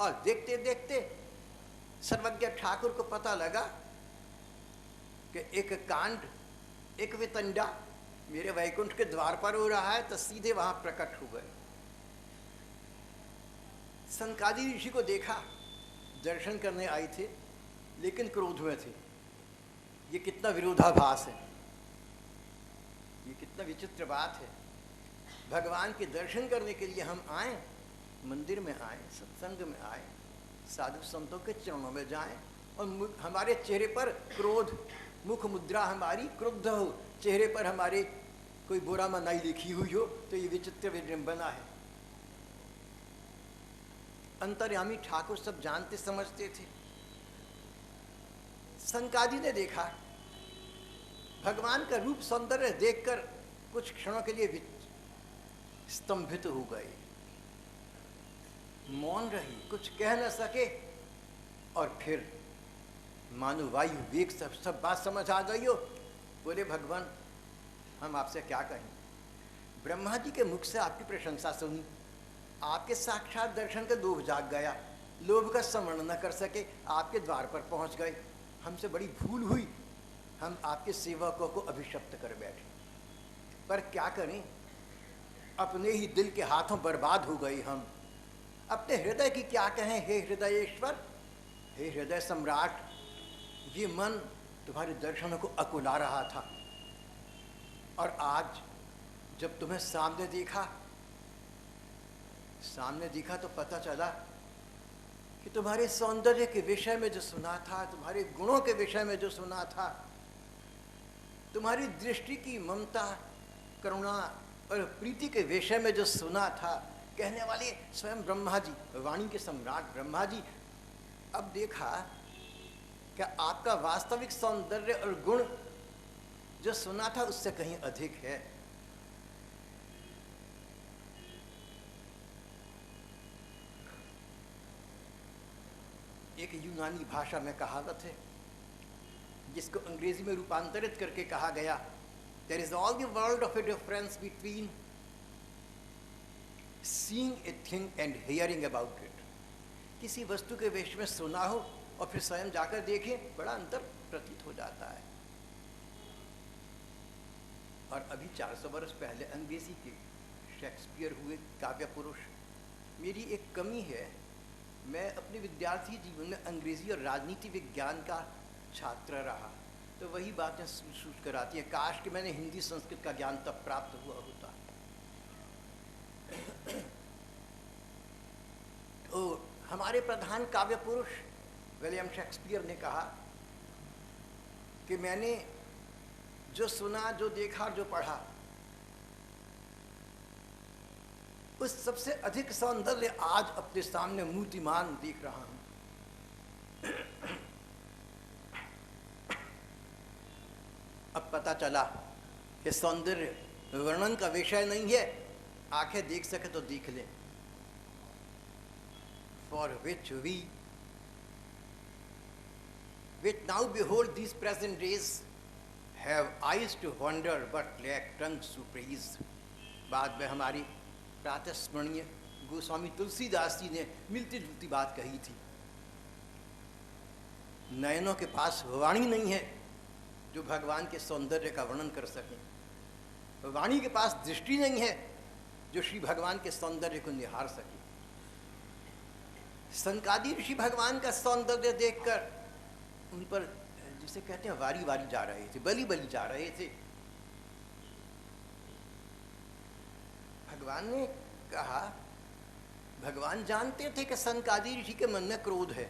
और देखते देखते सर्वज्ञ ठाकुर को पता लगा कि एक कांड, एक वितंडा मेरे वैकुंठ के द्वार पर हो रहा है, तो सीधे वहां प्रकट हो गए। सनकादि ऋषि को देखा, दर्शन करने आए थे लेकिन क्रोध में थे। ये कितना विरोधाभास है, ये कितना विचित्र बात है। भगवान के दर्शन करने के लिए हम आए, मंदिर में आए, सत्संग में आए, साधु संतों के चरणों में जाएं, और हमारे चेहरे पर क्रोध, मुख मुद्रा हमारी क्रुद्ध हो, चेहरे पर हमारे कोई बुरा मनाई लिखी हुई हो, तो ये विचित्र विडंबना है। अंतर्यामी ठाकुर सब जानते समझते थे। सनकादि ने देखा, भगवान का रूप सौंदर्य देखकर कुछ क्षणों के लिए स्तंभित हो गए, मौन रही, कुछ कह न सके। और फिर मानो वायु वेग सब बात समझ आ गई हो, बोले भगवान हम आपसे क्या कहें। ब्रह्मा जी के मुख से आपकी प्रशंसा सुनी, आपके साक्षात दर्शन का लोभ जाग गया, लोभ का समरण न कर सके, आपके द्वार पर पहुंच गए। हमसे बड़ी भूल हुई, हम आपके सेवकों को अभिशप्त कर बैठे, पर क्या करें, अपने ही दिल के हाथों बर्बाद हो गए हम। अपने हृदय की क्या कहें, हे हृदयेश्वर, हे हृदय सम्राट। ये मन तुम्हारे दर्शनों को अकुला रहा था, और आज जब तुम्हें सामने देखा तो पता चला कि तुम्हारे सौंदर्य के विषय में जो सुना था, तुम्हारे गुणों के विषय में जो सुना था, तुम्हारी दृष्टि की ममता, करुणा और प्रीति के विषय में जो सुना था, कहने वाले स्वयं ब्रह्मा जी, वाणी के सम्राट ब्रह्मा जी। अब देखा क्या आपका वास्तविक सौंदर्य और गुण जो सुना था उससे कहीं अधिक है। एक यूनानी भाषा में कहावत है, जिसको अंग्रेजी में रूपांतरित करके कहा गया, there is all the world of a difference between seeing a thing and hearing about it. किसी वस्तु के विषय में सुना हो और फिर स्वयं जाकर देखें, बड़ा अंतर प्रतीत हो जाता है। और अभी 400 वर्ष पहले अंग्रेजी के शेक्सपियर हुए काव्य पुरुष। मेरी एक कमी है, मैं अपने विद्यार्थी जीवन में अंग्रेजी और राजनीति विज्ञान का छात्र रहा, तो वही बातें सूझ कर आती है। काश कि मैंने हिंदी संस्कृत का ज्ञान तब प्राप्त हुआ होता। तो हमारे प्रधान काव्य पुरुष विलियम शेक्सपियर ने कहा कि मैंने जो सुना, जो देखा, जो पढ़ा, उस सबसे अधिक सौंदर्य आज अपने सामने मूर्तिमान देख रहा हूं। अब पता चला कि सौंदर्य वर्णन का विषय नहीं है, आंखें देख सके तो देख ले। For which we now behold these present days have eyes to wonder but lack tongues to praise। बाद में हमारी प्रातः स्मरणीय गोस्वामी तुलसीदास जी ने मिलती जुलती बात कही थी। नयनों के पास वाणी नहीं है जो भगवान के सौंदर्य का वर्णन कर सके, वाणी के पास दृष्टि नहीं है जो श्री भगवान के सौंदर्य को निहार सके। सनकादि ऋषि भगवान का सौंदर्य देखकर उन पर, जिसे कहते हैं, वारी वारी जा रहे थे, बली बली जा रहे थे। भगवान ने कहा, भगवान जानते थे कि सनकादि ऋषि के मन में क्रोध है,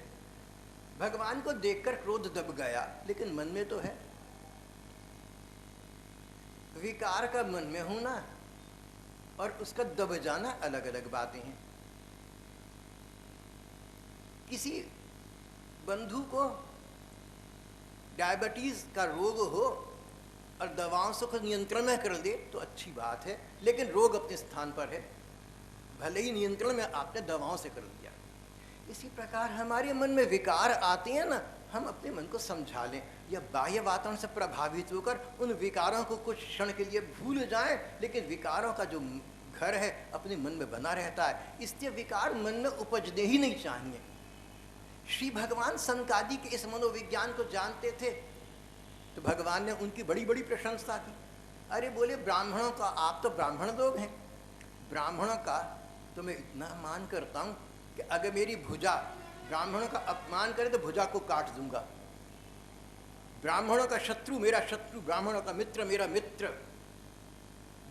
भगवान को देखकर क्रोध दब गया, लेकिन मन में तो है। विकार का मन में होना और उसका दब जाना अलग अलग बातें हैं। किसी बंधु को डायबिटीज का रोग हो और दवाओं से कुछ नियंत्रण में कर दे तो अच्छी बात है, लेकिन रोग अपने स्थान पर है, भले ही नियंत्रण में आपने दवाओं से कर दिया। इसी प्रकार हमारे मन में विकार आते हैं ना, हम अपने मन को समझा लें या बाह्य वातावरण से प्रभावित होकर उन विकारों को कुछ क्षण के लिए भूल जाएं, लेकिन विकारों का जो घर है अपने मन में बना रहता है, इसलिए विकार मन में उपजने ही नहीं चाहिए। श्री भगवान सनकादि के इस मनोविज्ञान को जानते थे, तो भगवान ने उनकी बड़ी बड़ी प्रशंसा की। अरे बोले ब्राह्मणों का, आप तो ब्राह्मण लोग हैं, ब्राह्मणों का तो मैं इतना मान करता हूँ कि अगर मेरी भुजा ब्राह्मणों का अपमान करे तो भुजा को काट दूंगा। ब्राह्मणों का शत्रु मेरा शत्रु, ब्राह्मणों का मित्र मेरा मित्र।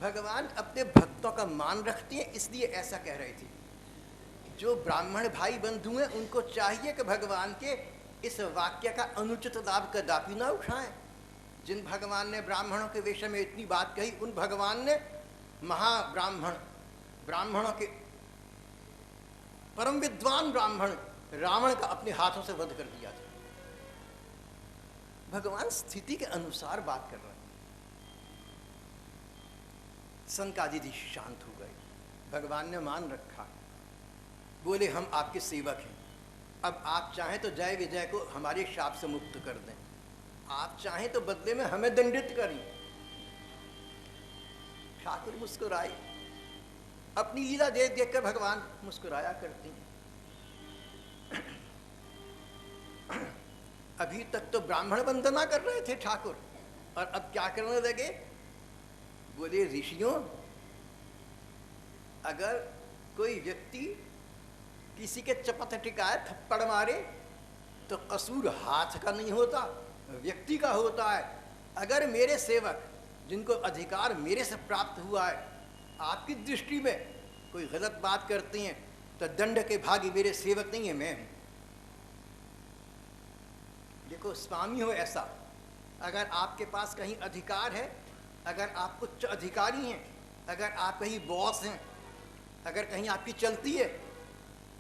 भगवान अपने भक्तों का मान रखते हैं, इसलिए ऐसा कह रहे थे। जो ब्राह्मण भाई बंधु हैं उनको चाहिए कि भगवान के इस वाक्य का अनुचित लाभ कदापि ना उठाएं। जिन भगवान ने ब्राह्मणों के विषय में इतनी बात कही, उन भगवान ने महाब्राह्मण, ब्राह्मणों के परम विद्वान ब्राह्मण रावण का अपने हाथों से वध कर दिया था। भगवान स्थिति के अनुसार बात कर रहे हैं। सनकादि जी शांत हो गए, भगवान ने मान रखा, बोले हम आपके सेवक हैं, अब आप चाहें तो जय विजय को हमारे शाप से मुक्त कर दें, आप चाहें तो बदले में हमें दंडित करें। ठाकुर मुस्कुराए, अपनी लीला देख देख कर भगवान मुस्कुराया करते हैं। अभी तक तो ब्राह्मण वंदना कर रहे थे ठाकुर, और अब क्या करने लगे? बोले ऋषियों, अगर कोई व्यक्ति किसी के चपत टिकाए थप्पड़ मारे तो कसूर हाथ का नहीं होता, व्यक्ति का होता है। अगर मेरे सेवक जिनको अधिकार मेरे से प्राप्त हुआ है आपकी दृष्टि में कोई गलत बात करते हैं तो दंड के भागी मेरे सेवक नहीं है, मैं हूं। देखो स्वामी हो ऐसा, अगर आपके पास कहीं अधिकार है, अगर आप उच्च अधिकारी हैं, अगर आप कहीं बॉस हैं, अगर कहीं आपकी चलती है,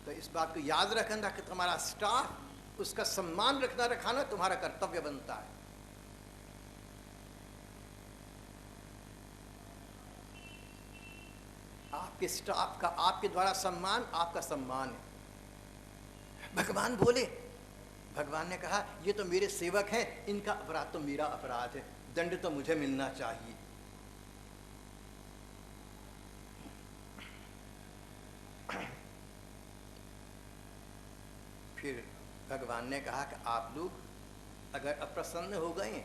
तो इस बात को याद रखना कि तुम्हारा स्टाफ उसका सम्मान रखना रखाना तुम्हारा कर्तव्य बनता है। आपके स्टाफ का आपके द्वारा सम्मान आपका सम्मान है। भगवान बोले, भगवान ने कहा ये तो मेरे सेवक हैं, इनका अपराध तो मेरा अपराध है, दंड तो मुझे मिलना चाहिए। फिर भगवान ने कहा कि आप लोग अगर अप्रसन्न हो गए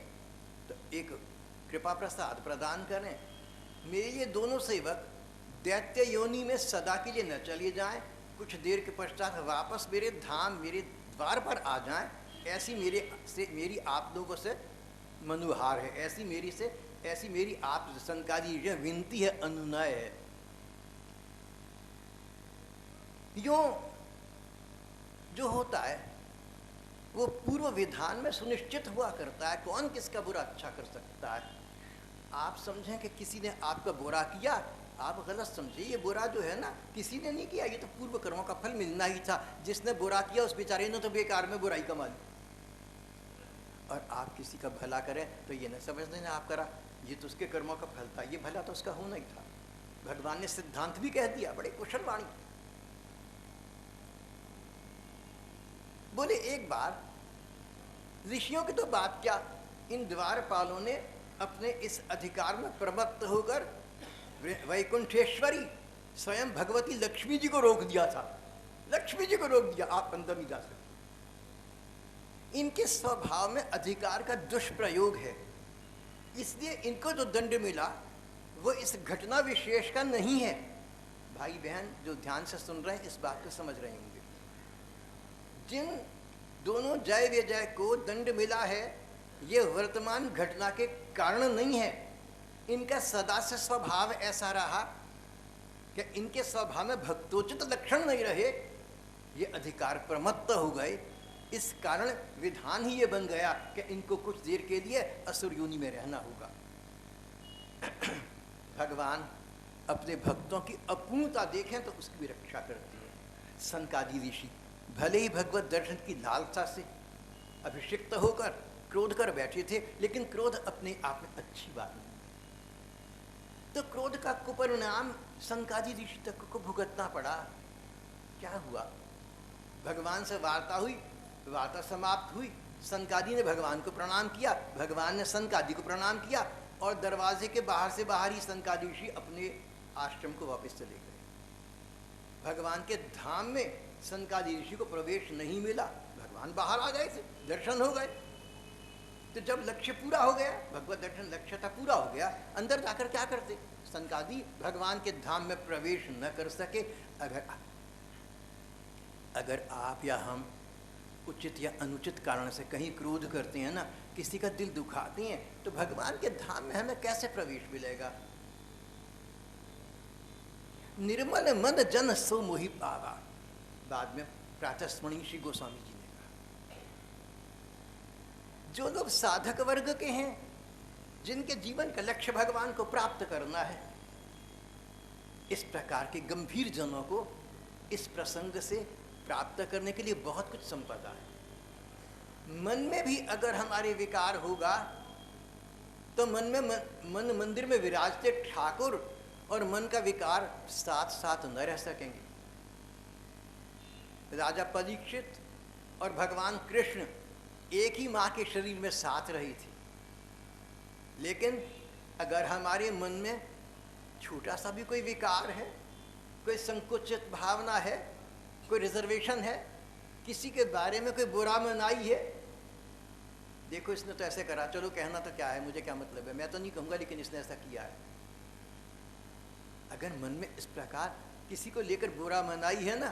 तो एक कृपा प्रसाद प्रदान करें, मेरे ये दोनों सेवक दैत्य योनि में सदा के लिए न चले जाएं, कुछ देर के पश्चात वापस मेरे धाम मेरे द्वार पर आ जाएं, ऐसी मेरी आप लोगों से मनुहार है, ऐसी मेरी आप सनकादि विनती है, अनुनय है। यूं जो होता है वो पूर्व विधान में सुनिश्चित हुआ करता है, कौन किसका बुरा अच्छा कर सकता है। आप समझें कि किसी ने आपका बुरा किया, आप गलत समझे, ये बुरा जो है ना किसी ने नहीं किया, ये तो पूर्व कर्मों का फल मिलना ही था। जिसने बुरा किया उस बेचारे ने तो बेकार में बुराई कमा ली। और आप किसी का भला करें तो ये न समझ लेना आप करा, ये तो उसके कर्मों का फल था, ये भला तो उसका होना ही था। भगवान ने सिद्धांत भी कह दिया, बड़े कुशल वाणी। बोले एक बार ऋषियों की तो बात क्या, इन द्वारपालों ने अपने इस अधिकार में प्रमत्त होकर वैकुंठेश्वरी स्वयं भगवती लक्ष्मी जी को रोक दिया था। लक्ष्मी जी को रोक दिया, आप अंदर नहीं जा सकते। इनके स्वभाव में अधिकार का दुष्प्रयोग है, इसलिए इनको जो दंड मिला वो इस घटना विशेष का नहीं है। भाई बहन जो ध्यान से सुन रहे हैं इस बात को समझ रहे होंगे। जिन दोनों जय विजय को दंड मिला है ये वर्तमान घटना के कारण नहीं है, इनका सदा से स्वभाव ऐसा रहा कि इनके स्वभाव में भक्तोचित लक्षण नहीं रहे, ये अधिकार प्रमत्त हो गए। इस कारण विधान ही ये बन गया कि इनको कुछ देर के लिए असुर योनि में रहना होगा। भगवान अपने भक्तों की अपूर्णता देखें तो उसकी भी रक्षा करते हैं। सनकादि ऋषि भले ही भगवत दर्शन की लालसा से अभिषिक्त होकर क्रोध कर बैठे थे, लेकिन क्रोध अपने आप में अच्छी बात नहीं। तो क्रोध का कुपरिणाम सनकादि ऋषि तक को भुगतना पड़ा। क्या हुआ? भगवान से वार्ता हुई, वार्ता समाप्त हुई, सनकादि ने भगवान को प्रणाम किया, भगवान ने सनकादि को प्रणाम किया, और दरवाजे के बाहर से बाहर ही सनकादि ऋषि अपने आश्रम को वापस चले गए। भगवान के धाम में सनकादि ऋषि को प्रवेश नहीं मिला, भगवान बाहर आ गए थे, दर्शन हो गए। तो जब लक्ष्य पूरा हो गया, भगवत दर्शन लक्ष्य था पूरा हो गया, अंदर जाकर क्या करते? सनकादि भगवान के धाम में प्रवेश न कर सके। अगर आप या हम उचित या अनुचित कारण से कहीं क्रोध करते हैं ना, किसी का दिल दुखाते हैं, तो भगवान के धाम में हमें कैसे प्रवेश मिलेगा? निर्मल मन जन सो मोहि पावा, बाद में प्रातस्मरणीय श्री गोस्वामी जी ने कहा। जो लोग साधक वर्ग के हैं, जिनके जीवन का लक्ष्य भगवान को प्राप्त करना है, इस प्रकार के गंभीर जनों को इस प्रसंग से प्राप्त करने के लिए बहुत कुछ संपदा है। मन में भी अगर हमारे विकार होगा तो मन मंदिर में विराजते ठाकुर और मन का विकार साथ साथ न रह सकेंगे। राजा परीक्षित और भगवान कृष्ण एक ही माँ के शरीर में साथ रही थी, लेकिन अगर हमारे मन में छोटा सा भी कोई विकार है, कोई संकुचित भावना है, कोई रिजर्वेशन है, किसी के बारे में कोई बुरा मनाई है, देखो इसने तो ऐसे करा, चलो कहना तो क्या है, मुझे क्या मतलब है, मैं तो नहीं कहूँगा, लेकिन इसने ऐसा किया है। अगर मन में इस प्रकार किसी को लेकर बुरा मनाई है ना,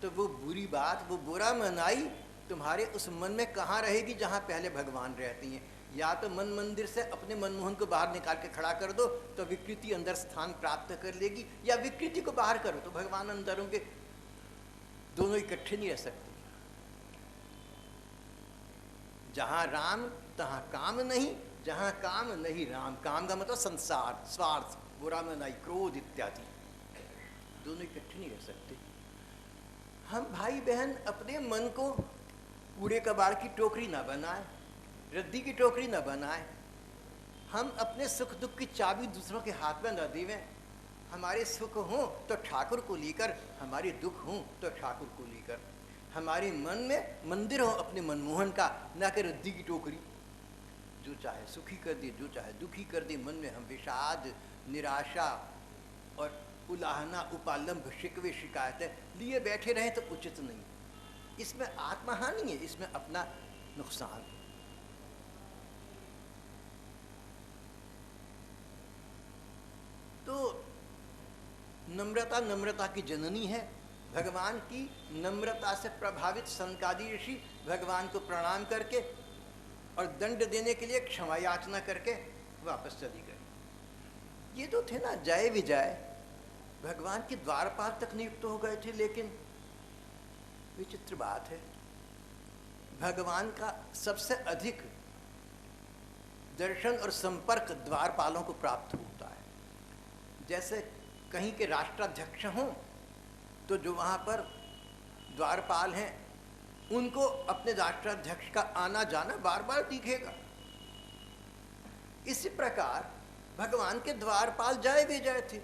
तो वो बुरी बात, वो बुरा मनाई तुम्हारे उस मन में कहाँ रहेगी जहाँ पहले भगवान रहती हैं। या तो मन मंदिर से अपने मनमोहन को बाहर निकाल के खड़ा कर दो तो विकृति अंदर स्थान प्राप्त कर लेगी, या विकृति को बाहर करो तो भगवान अंदर होंगे। दोनों इकट्ठे नहीं रह सकते। जहाँ राम तहाँ काम नहीं, जहाँ काम नहीं राम। काम का मतलब संसार, स्वार्थ, बुरा मनाई, क्रोध इत्यादि, दोनों इकट्ठे नहीं रह सकते। हम भाई बहन अपने मन को कूड़े कबाड़ की टोकरी ना बनाए, रद्दी की टोकरी ना बनाए। हम अपने सुख दुख की चाबी दूसरों के हाथ में न देवें। हमारे सुख हों तो ठाकुर को लेकर, हमारे दुख हों तो ठाकुर को लेकर। हमारे मन में मंदिर हो अपने मनमोहन का, ना कि रद्दी की टोकरी। जो चाहे सुखी कर दे, जो चाहे दुखी कर दे। मन में हम विषाद, निराशा और उलाहना, उपालंब, शिकवे, शिकायतें लिए बैठे रहें तो उचित नहीं। इसमें आत्महानि है, इसमें अपना नुकसान है। तो नम्रता नम्रता की जननी है। भगवान की नम्रता से प्रभावित सनकादि ऋषि भगवान को प्रणाम करके और दंड देने के लिए क्षमा याचना करके वापस चली गई। ये तो थे ना जय विजय, भगवान के द्वारपाल तक नियुक्त हो गए थे। लेकिन विचित्र बात है, भगवान का सबसे अधिक दर्शन और संपर्क द्वारपालों को प्राप्त होता है। जैसे कहीं के राष्ट्राध्यक्ष हों तो जो वहाँ पर द्वारपाल हैं उनको अपने राष्ट्राध्यक्ष का आना जाना बार बार दिखेगा। इसी प्रकार भगवान के द्वारपाल जय विजय थे।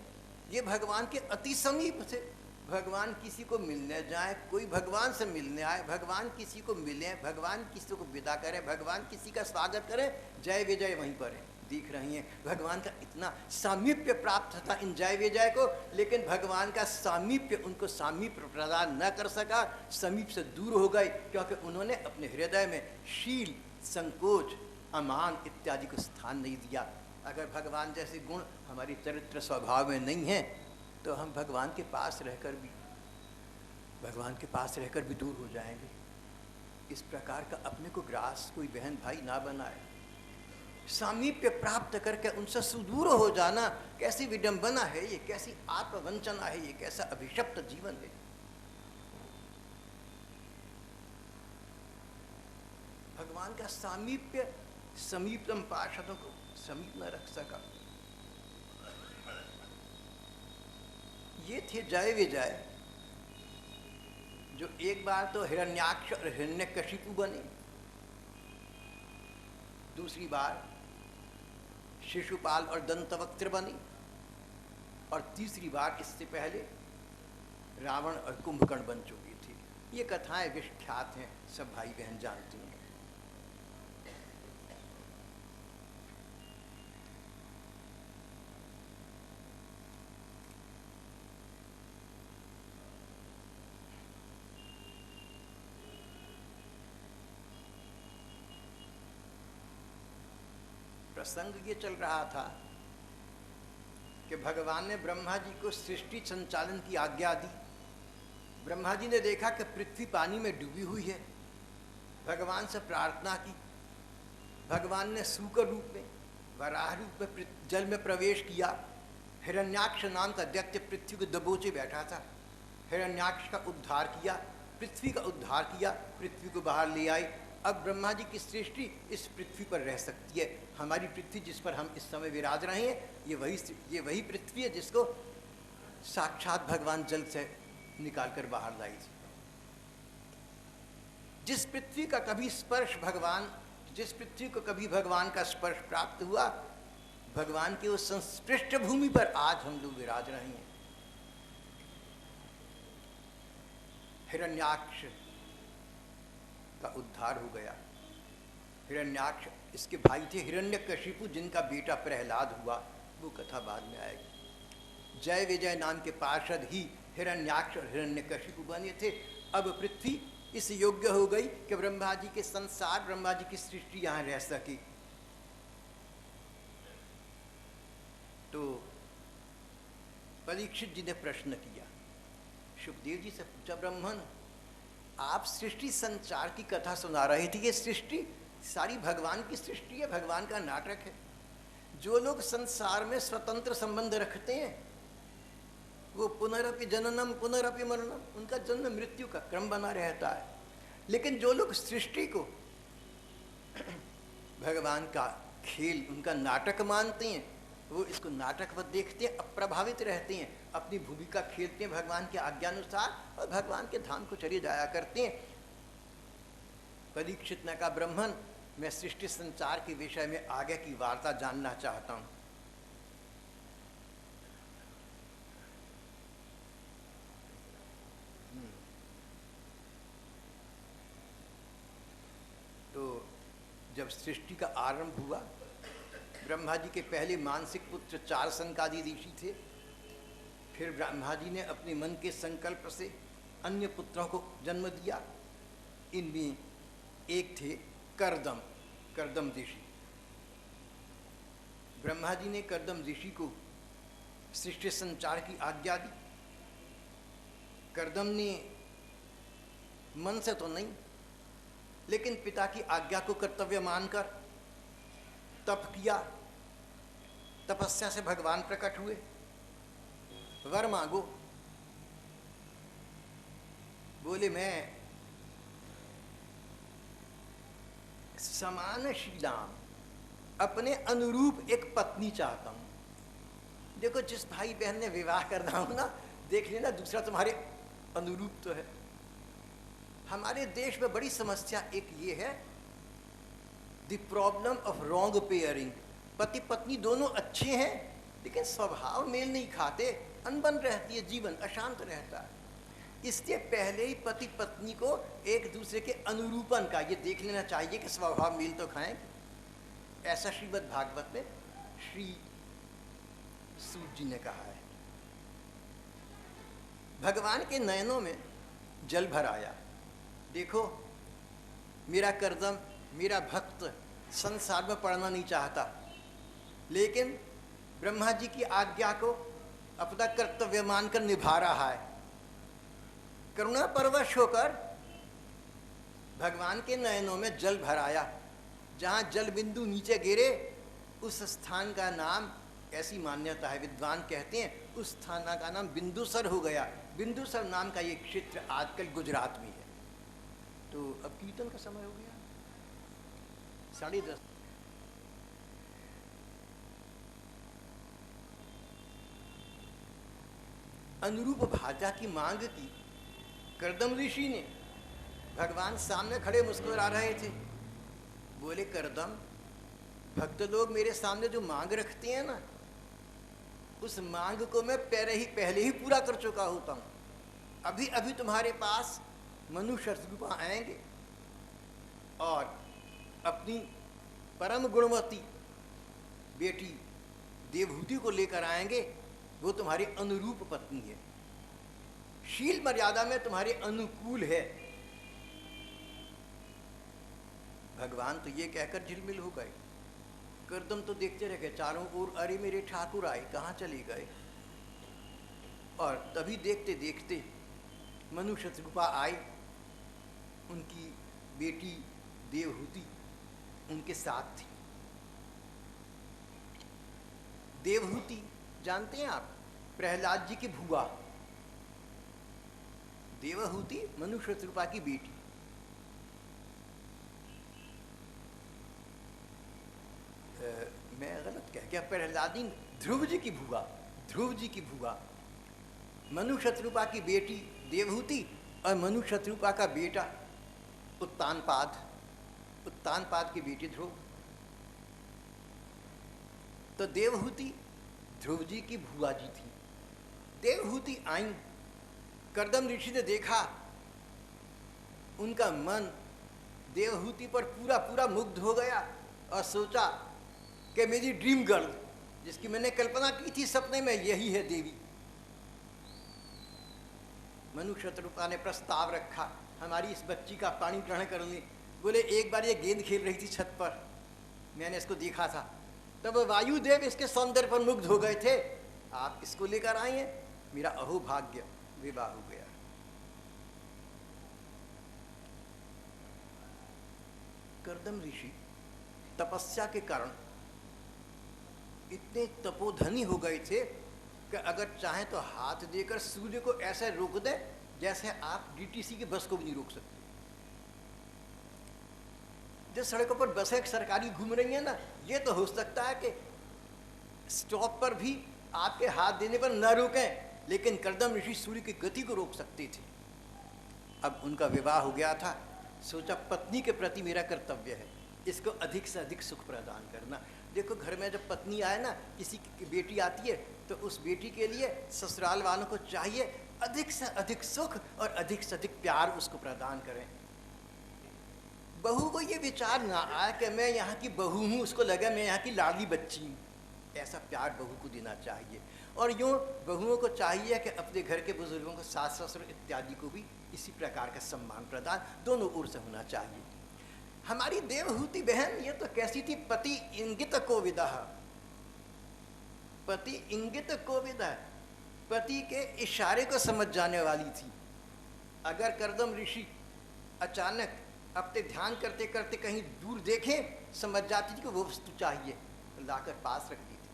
ये भगवान के अति समीप थे। भगवान किसी को मिलने जाए, कोई भगवान से मिलने आए, भगवान किसी को मिले, भगवान किसी को विदा करें, भगवान किसी का स्वागत करें, जय विजय वहीं पर है, दिख रही हैं। भगवान का इतना सामीप्य प्राप्त था इन जय विजय को, लेकिन भगवान का सामीप्य उनको सामीप्य प्रदान न कर सका, समीप से दूर हो गए, क्योंकि उन्होंने अपने हृदय में शील, संकोच, अमान इत्यादि को स्थान नहीं दिया। अगर भगवान जैसे गुण हमारी चरित्र स्वभाव में नहीं है तो हम भगवान के पास रहकर भी दूर हो जाएंगे। इस प्रकार का अपने को ग्रास कोई बहन भाई ना बनाए। सामीप्य प्राप्त करके उनसे सुदूर हो जाना कैसी विडंबना है ये, कैसी आत्मवंचना है ये, कैसा अभिशप्त जीवन है। भगवान का सामीप्य समीपतम पार्षदों को समीप न रख सका। ये थे जय विजय, जो एक बार तो हिरण्याक्ष और हिरण्यकशिपु बने, दूसरी बार शिशुपाल और दंतवक्त्र बने, और तीसरी बार इससे पहले रावण और कुंभकर्ण बन चुकी थी। ये कथाएं विख्यात हैं, सब भाई बहन जानते हैं। प्रसंग ये चल रहा था कि भगवान ने ब्रह्मा जी को सृष्टि संचालन की आज्ञा दी। ब्रह्मा जी ने देखा कि पृथ्वी पानी में डूबी हुई है, भगवान से प्रार्थना की। भगवान ने सूकर रूप में, वराह रूप में जल में प्रवेश किया। हिरण्याक्ष नाम का दैत्य पृथ्वी को दबोचे बैठा था। हिरण्याक्ष का उद्धार किया, पृथ्वी का उद्धार किया, पृथ्वी को बाहर ले आई। अब ब्रह्मा जी की सृष्टि इस पृथ्वी पर रह सकती है। हमारी पृथ्वी जिस पर हम इस समय विराज रहे हैं, ये वही पृथ्वी है जिसको साक्षात भगवान जल से निकाल कर बाहर लाई थी। जिस पृथ्वी का कभी स्पर्श भगवान, जिस पृथ्वी को कभी भगवान का स्पर्श प्राप्त हुआ, भगवान की उस संस्पृष्ट भूमि पर आज हम लोग विराज रहे हैं। हिरण्याक्ष का उद्धार हो गया। हिरण्याक्ष, इसके भाई थे हिरण्यकशिपु, जिनका बेटा प्रहलाद हुआ, वो कथा बाद में आएगी। जय विजय नाम के पार्षद ही हिरण्याक्ष और हिरण्यकशिपु बने थे। अब पृथ्वी इस योग्य हो गई कि ब्रह्मा जी के संसार, ब्रह्मा जी की सृष्टि यहाँ रह सकी। तो परीक्षित जी ने प्रश्न किया, सुखदेव जी से पूछा, ब्राह्मण आप सृष्टि संचार की कथा सुना रहे थे, ये सृष्टि सारी भगवान की सृष्टि है, भगवान का नाटक है। जो लोग संसार में स्वतंत्र संबंध रखते हैं वो पुनरपि जननम पुनरपि मरणम, उनका जन्म मृत्यु का क्रम बना रहता है। लेकिन जो लोग सृष्टि को भगवान का खेल, उनका नाटक मानते हैं, वो इसको नाटकवत देखते हैं, अप्रभावित रहते हैं, अपनी भूमिका खेलते हैं भगवान के आज्ञानुसार और भगवान के धाम को चले जाया करते हैं। परीक्षित ने कहा, ब्राह्मण मैं सृष्टि संचार के विषय में आगे की वार्ता जानना चाहता हूं। तो जब सृष्टि का आरंभ हुआ, ब्रह्मा जी के पहले मानसिक पुत्र 4 सनकादि ऋषि थे। फिर ब्रह्मा जी ने अपने मन के संकल्प से अन्य पुत्रों को जन्म दिया। इनमें एक थे कर्दम, कर्दम ऋषि। ब्रह्मा जी ने कर्दम ऋषि को सृष्टि संचार की आज्ञा दी। कर्दम ने मन से तो नहीं, लेकिन पिता की आज्ञा को कर्तव्य मानकर तप किया। तपस्या से भगवान प्रकट हुए। वर मांगो। बोले, मैं समानशीलाम, अपने अनुरूप एक पत्नी चाहता हूं। देखो, जिस भाई बहन ने विवाह करना हो ना, देख लेना दूसरा तुम्हारे अनुरूप तो है। हमारे देश में बड़ी समस्या एक ये है, the problem of wrong pairing. पति पत्नी दोनों अच्छे हैं, लेकिन स्वभाव मेल नहीं खाते, अनबन रहती है, जीवन अशांत रहता है। इसलिए पहले ही पति पत्नी को एक दूसरे के अनुरूपण का ये देख लेना चाहिए कि स्वभाव मेल तो खाएं। ऐसा श्रीमद् भागवत में श्री सूत जी ने कहा है। भगवान के नयनों में जल भर आया। देखो, मेरा कर्दम, मेरा भक्त संसार में पड़ना नहीं चाहता, लेकिन ब्रह्मा जी की आज्ञा को अपना कर्तव्य मानकर निभा रहा है। करुणा परवश होकर भगवान के नयनों में जल भर आया। जहाँ जल बिंदु नीचे गिरे, उस स्थान का नाम, ऐसी मान्यता है, विद्वान कहते हैं उस स्थान का नाम बिंदुसर हो गया। बिंदुसर नाम का ये क्षेत्र आजकल गुजरात में है। तो अब कीर्तन का समय हो गया, 10:30। अनुरूप भाषा की मांग की कर्दम ऋषि ने। भगवान सामने खड़े मुस्कुरा रहे थे। बोले, कर्दम, भक्त लोग मेरे सामने जो मांग रखते हैं ना, उस मांग को मैं पहले ही पूरा कर चुका होता हूं। अभी अभी तुम्हारे पास मनुष्य रूपा आएंगे और अपनी परम गुणवती बेटी देवहूति को लेकर आएंगे। वो तुम्हारी अनुरूप पत्नी है, शील मर्यादा में तुम्हारे अनुकूल है। भगवान तो ये कहकर झिलमिल हो गए। करदम तो देखते रह गए चारों ओर, अरे मेरे ठाकुर आए, कहाँ चले गए। और तभी देखते देखते मनु शतरूपा आए, उनकी बेटी देवहूति उनके साथ थी। देवहूति जानते हैं आप, प्रहलाद जी की भुआ, देवहूति मनु शतरूपा की बेटी। मैं गलत कह गया, प्रहलादी ध्रुव जी की भुआ, ध्रुव जी की भुआ, मनु शतरूपा की बेटी देवहूति और मनु शतरूपा का बेटा उत्तानपाद, उत्तानपाद की बेटी ध्रुव। तो देवहूति ध्रुव जी की भुआ जी थी। देवहूति आई, करदम ऋषि ने देखा, उनका मन देवहूति पर पूरा पूरा मुग्ध हो गया और सोचा कि मेरी ड्रीम गर्ल, जिसकी मैंने कल्पना की थी सपने में, यही है देवी। मनु शतरूपा ने प्रस्ताव रखा, हमारी इस बच्ची का पाणी ग्रहण कर ले। बोले एक बार ये गेंद खेल रही थी छत पर, मैंने इसको देखा था, तब वायुदेव इसके सौंदर्य पर मुग्ध हो गए थे, आप इसको लेकर आए हैं, मेरा अहोभाग्य, विवाह हो गया। करदम ऋषि तपस्या के कारण इतने तपोधनी हो गए थे कि अगर चाहें तो हाथ देकर सूर्य को ऐसे रोक दे जैसे आप डीटीसी की बस को भी नहीं रोक सकते। जो सड़कों पर बसें सरकारी घूम रही हैं ना, ये तो हो सकता है कि स्टॉप पर भी आपके हाथ देने पर न रोकें, लेकिन करदम ऋषि सूर्य की गति को रोक सकते थे। अब उनका विवाह हो गया था, सोचा पत्नी के प्रति मेरा कर्तव्य है इसको अधिक से अधिक सुख प्रदान करना। देखो घर में जब पत्नी आए ना, किसी की बेटी आती है, तो उस बेटी के लिए ससुराल वालों को चाहिए अधिक से अधिक सुख और अधिक से अधिक प्यार उसको प्रदान करें। बहू को ये विचार ना आए कि मैं यहाँ की बहू हूँ, उसको लगे मैं यहाँ की लाडली बच्ची हूँ। ऐसा प्यार बहू को देना चाहिए। और यूँ बहुओं को चाहिए कि अपने घर के बुजुर्गों को, सास ससुर इत्यादि को भी इसी प्रकार का सम्मान प्रदान दोनों ओर से होना चाहिए। हमारी देवहूति बहन ये तो कैसी थी, पति इंगित कोविदः, पति इंगित कोविदः, पति के इशारे को समझ जाने वाली थी। अगर करदम ऋषि अचानक अपने ध्यान करते करते कहीं दूर देखें, समझ जाती थी कि वो वस्तु चाहिए, लाकर पास रख दी थी।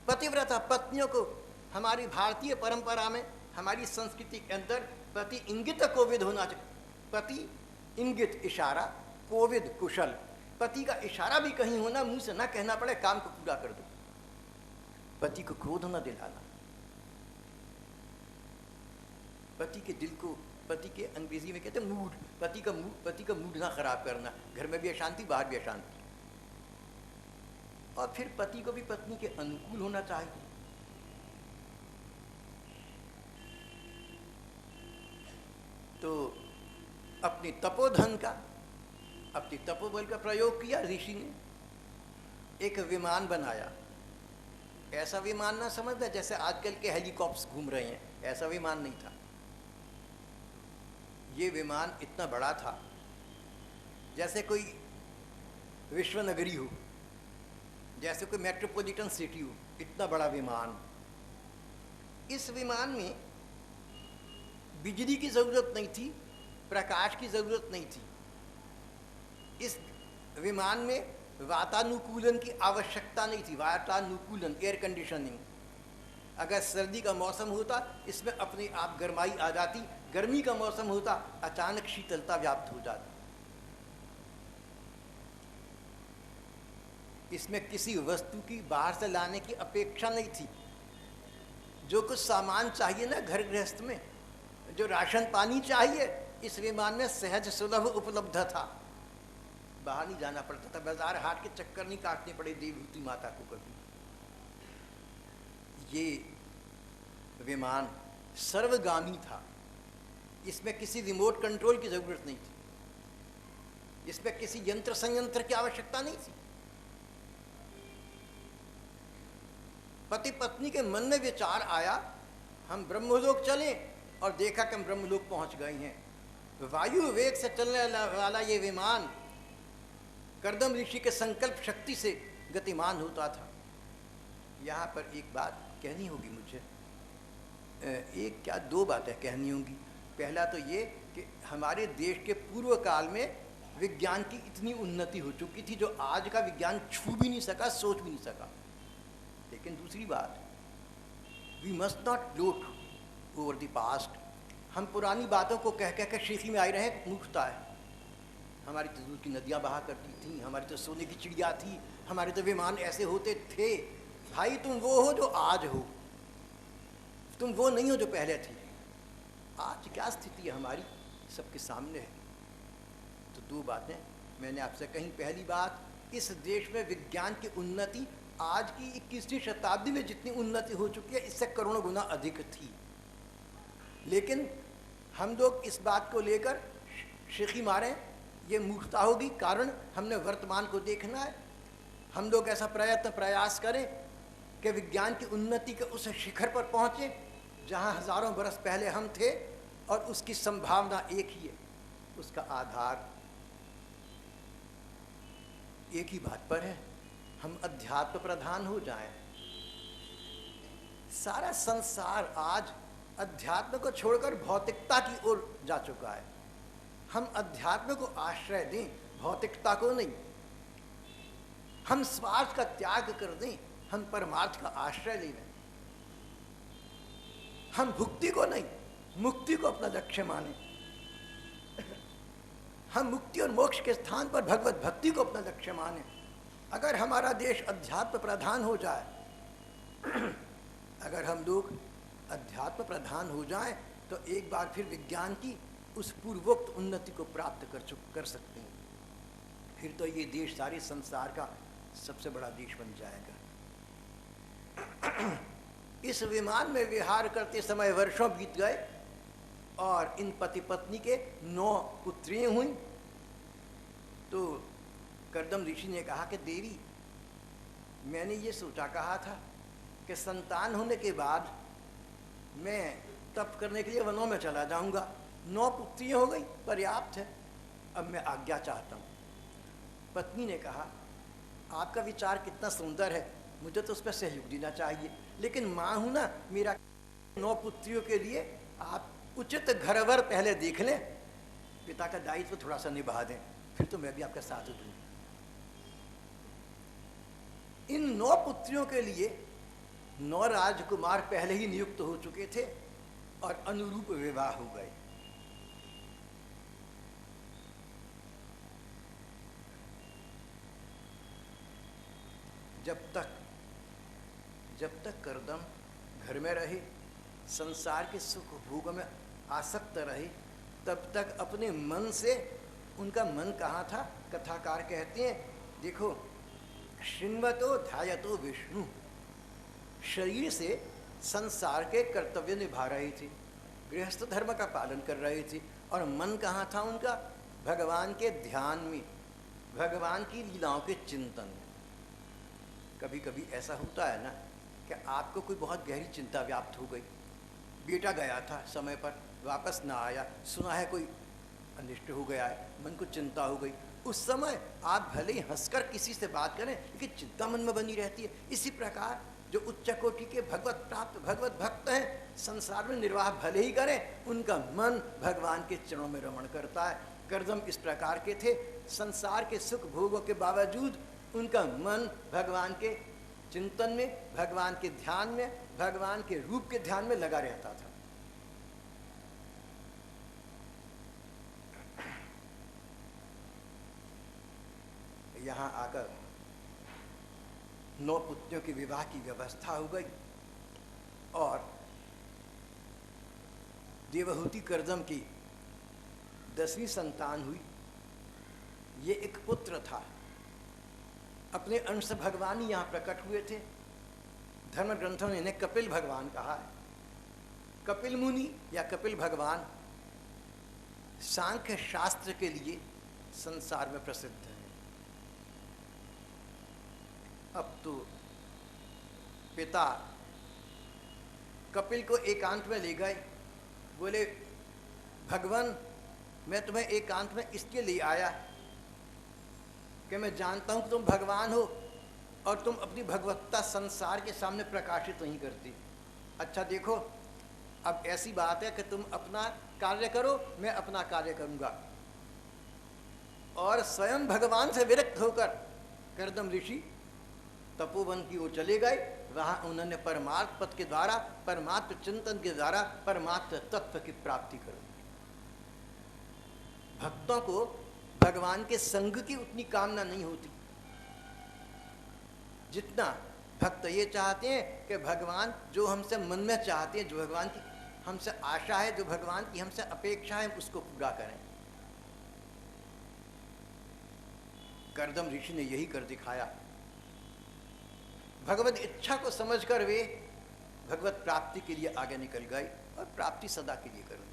पतिव्रता पत्नियों को हमारी भारतीय परंपरा में, हमारी संस्कृति के अंदर पति इंगित कोविद होना चाहिए। पति इंगित इशारा, कोविद कुशल। पति का इशारा भी कहीं होना, मुंह से ना कहना पड़े, काम को पूरा कर दो। पति को क्रोध न दिलाना, पति के दिल को, पति के अंग्रेजी में कहते हैं मूड, पति का मूड ना खराब करना, घर में भी अशांति बाहर भी अशांति। और फिर पति को भी पत्नी के अनुकूल होना चाहिए। तो अपनी तपोधन का, अपनी तपोबल का प्रयोग किया ऋषि ने, एक विमान बनाया। ऐसा विमान ना समझना जैसे आजकल के हेलीकॉप्टर्स घूम रहे हैं, ऐसा विमान नहीं था। ये विमान इतना बड़ा था जैसे कोई विश्वनगरी हो, जैसे कोई मेट्रोपॉलिटन सिटी हो, इतना बड़ा विमान। इस विमान में बिजली की जरूरत नहीं थी, प्रकाश की जरूरत नहीं थी। इस विमान में वातानुकूलन की आवश्यकता नहीं थी, वातानुकूलन, एयर कंडीशनिंग। अगर सर्दी का मौसम होता इसमें अपने आप गर्माई आ जाती, गर्मी का मौसम होता अचानक शीतलता व्याप्त हो जाती। इसमें किसी वस्तु की बाहर से लाने की अपेक्षा नहीं थी। जो कुछ सामान चाहिए ना घर गृहस्थ में, जो राशन पानी चाहिए, इस विमान में सहज सुलभ उपलब्ध था। बाहर नहीं जाना पड़ता था, बाजार हाट के चक्कर नहीं काटने पड़े देवहूति माता को कभी। ये विमान सर्वगामी था, इसमें किसी रिमोट कंट्रोल की जरूरत नहीं थी, इसमें किसी यंत्र संयंत्र की आवश्यकता नहीं थी। पति पत्नी के मन में विचार आया, हम ब्रह्मलोक चलें, और देखा कि हम ब्रह्मलोक पहुंच गए हैं। वायु वेग से चलने वाला ये विमान कर्दम ऋषि के संकल्प शक्ति से गतिमान होता था। यहाँ पर एक बात कहनी होगी मुझे, एक क्या दो बातें कहनी होंगी। पहला तो ये कि हमारे देश के पूर्व काल में विज्ञान की इतनी उन्नति हो चुकी थी जो आज का विज्ञान छू भी नहीं सका, सोच भी नहीं सका। लेकिन दूसरी बात, we must not gloat over the past. हम पुरानी बातों को कह कह कर शीशी में आए रहे, मूर्खता है। हमारी तो दूध की नदियाँ बहा करती थीं, हमारी तो सोने की चिड़िया थी, हमारे तो विमान ऐसे होते थे। भाई तुम वो हो जो आज हो, तुम वो नहीं हो जो पहले थी। आज क्या स्थिति है हमारी सबके सामने है। तो दो बातें मैंने आपसे कही। पहली बात, इस देश में विज्ञान की उन्नति आज की 21वीं शताब्दी में जितनी उन्नति हो चुकी है इससे करोड़ों गुना अधिक थी। लेकिन हम लोग इस बात को लेकर शिखी मारें, ये मूर्खता होगी। कारण हमने वर्तमान को देखना है। हम लोग ऐसा प्रयास करें कि विज्ञान की उन्नति के उस शिखर पर पहुँचें जहाँ हजारों बरस पहले हम थे, और उसकी संभावना एक ही है, उसका आधार एक ही बात पर है, हम अध्यात्म प्रधान हो जाएं। सारा संसार आज अध्यात्म को छोड़कर भौतिकता की ओर जा चुका है। हम अध्यात्म को आश्रय दें, भौतिकता को नहीं। हम स्वार्थ का त्याग कर दें, हम परमार्थ का आश्रय ले लें। हम भुक्ति को नहीं, मुक्ति को अपना लक्ष्य माने। हम मुक्ति और मोक्ष के स्थान पर भगवत भक्ति को अपना लक्ष्य माने। अगर हमारा देश अध्यात्म प्रधान हो जाए, अगर हम लोग अध्यात्म प्रधान हो जाएं, तो एक बार फिर विज्ञान की उस पूर्वोक्त उन्नति को प्राप्त कर सकते हैं। फिर तो ये देश सारे संसार का सबसे बड़ा देश बन जाएगा। इस विमान में विहार करते समय वर्षों बीत गए और इन पति पत्नी के 9 पुत्रियां हुई। तो कर्दम ऋषि ने कहा कि देवी, मैंने ये सोचा कहा था कि संतान होने के बाद मैं तप करने के लिए वनों में चला जाऊंगा। 9 पुत्रियां हो गई, पर्याप्त है, अब मैं आज्ञा चाहता हूँ। पत्नी ने कहा, आपका विचार कितना सुंदर है, मुझे तो उस पर सहयोग देना चाहिए, लेकिन माँ हूँ ना, मेरा 9 पुत्रियों के लिए आप उचित घरवर पहले देख लें, पिता का दायित्व थोड़ा सा निभा दें, फिर तो मैं भी आपका साथ दूँ। इन 9 पुत्रियों के लिए 9 राजकुमार पहले ही नियुक्त हो चुके थे और अनुरूप विवाह हो गए। जब तक कर्दम घर में रहे, संसार के सुख भोग में आसक्त रहे, तब तक अपने मन से, उनका मन कहाँ था? कथाकार कहते हैं, देखो, शृण्वतो ध्यायतो विष्णु, शरीर से संसार के कर्तव्य निभा रहे थे, गृहस्थ धर्म का पालन कर रहे थे, और मन कहाँ था उनका? भगवान के ध्यान में, भगवान की लीलाओं के चिंतन में। कभी कभी ऐसा होता है ना कि आपको कोई बहुत गहरी चिंता व्याप्त हो गई, बेटा गया था समय पर, वापस ना आया, सुना है कोई अनिष्ट हो गया है, मन को चिंता हो गई। उस समय आप भले ही हंसकर किसी से बात करें, लेकिन चिंता मन में बनी रहती है। इसी प्रकार जो उच्च कोटि के भगवत प्राप्त भगवत भक्त हैं, संसार में निर्वाह भले ही करें, उनका मन भगवान के चरणों में रमण करता है। कर्दम इस प्रकार के थे, संसार के सुख भोगों के बावजूद उनका मन भगवान के चिंतन में, भगवान के ध्यान में, भगवान के रूप के ध्यान में लगा रहता था। यहाँ आकर 9 पुत्रियों के विवाह की व्यवस्था हो गई और देवहूति कर्दम की 10वीं संतान हुई। ये एक पुत्र था, अपने अंश भगवान ही यहाँ प्रकट हुए थे। धर्म ग्रंथों ने इन्हें कपिल भगवान कहा है। कपिल मुनि या कपिल भगवान सांख्य शास्त्र के लिए संसार में प्रसिद्ध है। अब तो पिता कपिल को एकांत में ले गए, बोले भगवान मैं तुम्हें एकांत में इसके लिए आया कि मैं जानता हूं कि तुम भगवान हो और तुम अपनी भगवत्ता संसार के सामने प्रकाशित नहीं करती। अच्छा देखो, अब ऐसी बात है कि तुम अपना कार्य करो, मैं अपना कार्य करूंगा। और स्वयं भगवान से विरक्त होकर कर्दम ऋषि तपोवन की ओर चले गए। वहां उन्होंने परमार्थ पथ के द्वारा, परमात्म चिंतन के द्वारा परमात्म तत्व की प्राप्ति करो। भक्तों को भगवान के संग की उतनी कामना नहीं होती जितना भक्त ये चाहते हैं कि भगवान जो हमसे मन में चाहते हैं, जो भगवान की हमसे आशा है, जो भगवान की हमसे अपेक्षा है, उसको पूरा करें। कर्दम ऋषि ने यही कर दिखाया। भगवत इच्छा को समझकर वे भगवत प्राप्ति के लिए आगे निकल गए और प्राप्ति सदा के लिए करें।